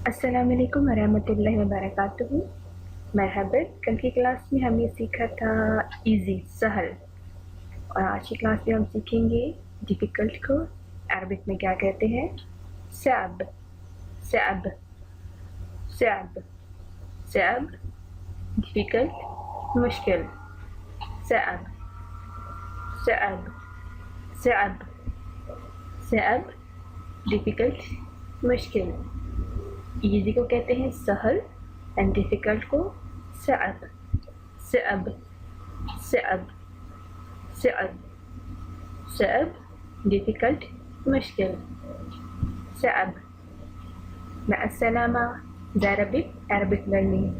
अस्सलाम वालेकुम वरहमतुल्लाहि वबरकातुहू। मरहबा। कल की क्लास में हमने सीखा था इजी, सहल, और आज की क्लास में हम सीखेंगे डिफ़िकल्ट को अरबिक में क्या कहते हैं। सअब, सअब, सअब, सअब डिफ़िकल्ट, मुश्किल। सअब, सअब, सअब, सअब डिफ़िकल्ट, मुश्किल। इजी को कहते हैं सहल एंड डिफ़िकल्ट को सअब, सअब, सअब, सअब, सअब डिफ़िकल्ट, मुश्किल। सअब। مع السلامة. Arabic learning.